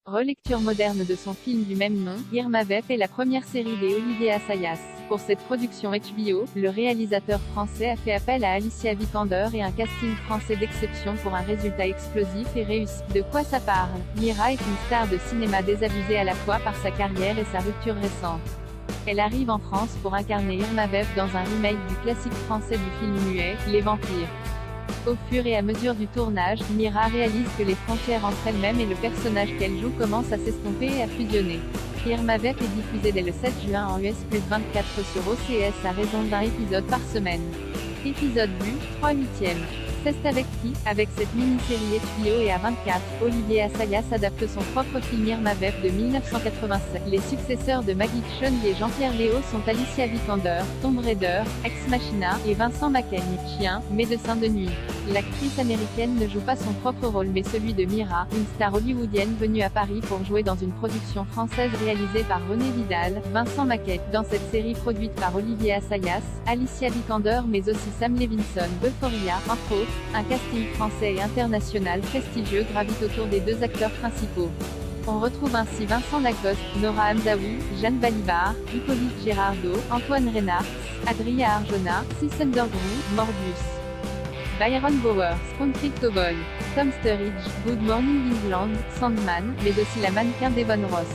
Relecture moderne de son film du même nom, Irma Vep est la première série des Olivier Assayas. Pour cette production HBO, le réalisateur français a fait appel à Alicia Vikander et un casting français d'exception pour un résultat explosif et réussi. De quoi ça parle? Mira est une star de cinéma désabusée à la fois par sa carrière et sa rupture récente. Elle arrive en France pour incarner Irma Vep dans un remake du classique français du film muet, Les Vampires. Au fur et à mesure du tournage, Mira réalise que les frontières entre elle-même et le personnage qu'elle joue commencent à s'estomper et à fusionner. Irma Vep est diffusée dès le 7 juin en US plus 24 sur OCS à raison d'un épisode par semaine. Épisode vu, 3/8. C'est avec qui? Avec cette mini-série HBO et à 24, Olivier Assayas adapte son propre film Irma Vep de 1987. Les successeurs de Maggie Cheung et Jean-Pierre Léo sont Alicia Vikander, Tomb Raider, Ex Machina, et Vincent Macaigne, Chien, médecin de nuit. L'actrice américaine ne joue pas son propre rôle mais celui de Mira, une star hollywoodienne venue à Paris pour jouer dans une production française réalisée par René Vidal, Vincent Macaigne. Dans cette série produite par Olivier Assayas, Alicia Vikander mais aussi Sam Levinson, Euphoria, entre autres, un casting français et international prestigieux gravite autour des deux acteurs principaux. On retrouve ainsi Vincent Lacoste, Nora Hamzaoui, Jeanne Balibar, Hippolyte Girardot, Antoine Reynard, Adrien Arjona, Sissendergrou, Morbius, Byron Bowers, Concrete Cowboy, Tom Sturridge, Good Morning England, Sandman, mais aussi la mannequin Devon Ross.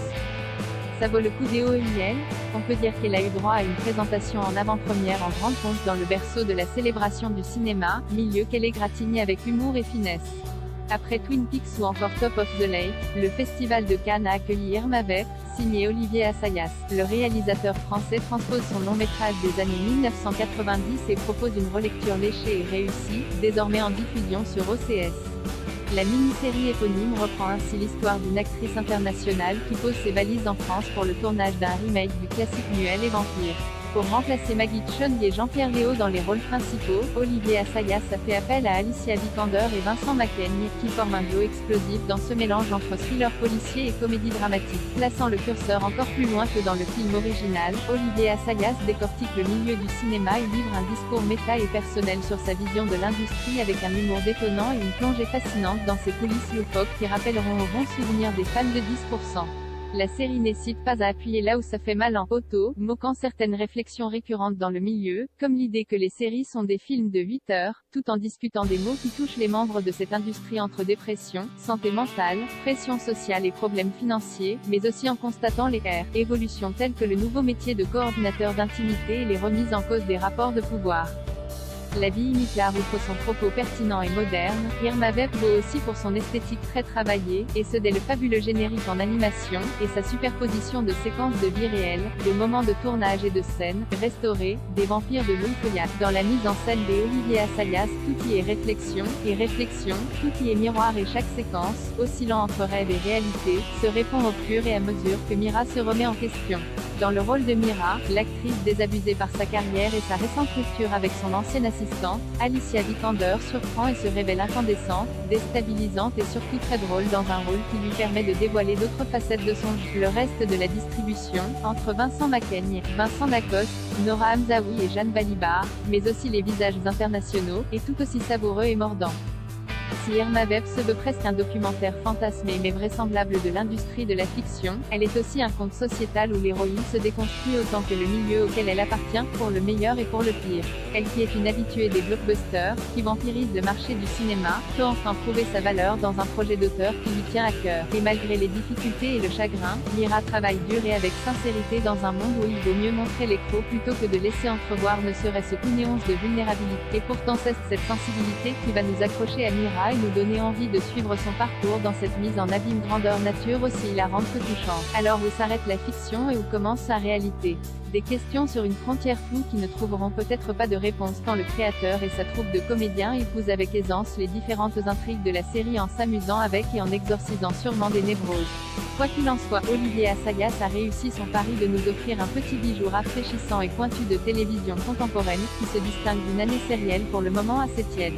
Ça vaut le coup des OEIL? On peut dire qu'elle a eu droit à une présentation en avant-première en grande pompe dans le berceau de la célébration du cinéma, milieu qu'elle égratigne avec humour et finesse. Après Twin Peaks ou encore Top of the Lake, le Festival de Cannes a accueilli Irma Vep, signé Olivier Assayas. Le réalisateur français transpose son long-métrage des années 1990 et propose une relecture léchée et réussie, désormais en diffusion sur OCS. La mini-série éponyme reprend ainsi l'histoire d'une actrice internationale qui pose ses valises en France pour le tournage d'un remake du classique muet Les Vampires. Pour remplacer Maggie Cheung et Jean-Pierre Léo dans les rôles principaux, Olivier Assayas a fait appel à Alicia Vikander et Vincent Macaigne, qui forment un duo explosif dans ce mélange entre thriller policier et comédie dramatique. Plaçant le curseur encore plus loin que dans le film original, Olivier Assayas décortique le milieu du cinéma et livre un discours méta et personnel sur sa vision de l'industrie avec un humour détonnant et une plongée fascinante dans ses coulisses loufoques qui rappelleront au bon souvenir des fans de 10%. La série n'hésite pas à appuyer là où ça fait mal en auto, moquant certaines réflexions récurrentes dans le milieu, comme l'idée que les séries sont des films de 8 heures, tout en discutant des maux qui touchent les membres de cette industrie entre dépression, santé mentale, pression sociale et problèmes financiers, mais aussi en constatant les évolutions telles que le nouveau métier de coordinateur d'intimité et les remises en cause des rapports de pouvoir. La vie imite l'art outre son propos pertinent et moderne, Irma Vep vaut aussi pour son esthétique très travaillée, et ce dès le fabuleux générique en animation, et sa superposition de séquences de vie réelle, de moments de tournage et de scènes restaurées, des vampires de Louis Coyat. Dans la mise en scène des Olivier Assayas, tout y est réflexion, tout y est miroir et chaque séquence, oscillant entre rêve et réalité, se répond au fur et à mesure que Mira se remet en question. Dans le rôle de Mira, l'actrice désabusée par sa carrière et sa récente rupture avec son ancienne assistante, Alicia Vikander surprend et se révèle incandescente, déstabilisante et surtout très drôle dans un rôle qui lui permet de dévoiler d'autres facettes de son jeu. Le reste de la distribution, entre Vincent Macaigne, Vincent Lacoste, Nora Hamzaoui et Jeanne Balibar, mais aussi les visages internationaux, est tout aussi savoureux et mordant. Si Irma Vep se veut presque un documentaire fantasmé mais vraisemblable de l'industrie de la fiction, elle est aussi un conte sociétal où l'héroïne se déconstruit autant que le milieu auquel elle appartient, pour le meilleur et pour le pire. Elle qui est une habituée des blockbusters, qui vampirise le marché du cinéma, peut enfin prouver sa valeur dans un projet d'auteur qui lui tient à cœur. Et malgré les difficultés et le chagrin, Mira travaille dur et avec sincérité dans un monde où il vaut mieux montrer les crocs plutôt que de laisser entrevoir ne serait-ce qu'une once de vulnérabilité. Et pourtant c'est cette sensibilité qui va nous accrocher à Mira et nous donner envie de suivre son parcours dans cette mise en abîme grandeur nature aussi hilarante que touchante. Alors où s'arrête la fiction et où commence sa réalité? Des questions sur une frontière floue qui ne trouveront peut-être pas de réponse tant le créateur et sa troupe de comédiens épousent avec aisance les différentes intrigues de la série en s'amusant avec et en exorcisant sûrement des névroses. Quoi qu'il en soit, Olivier Assayas a réussi son pari de nous offrir un petit bijou rafraîchissant et pointu de télévision contemporaine, qui se distingue d'une année sérielle pour le moment assez tiède.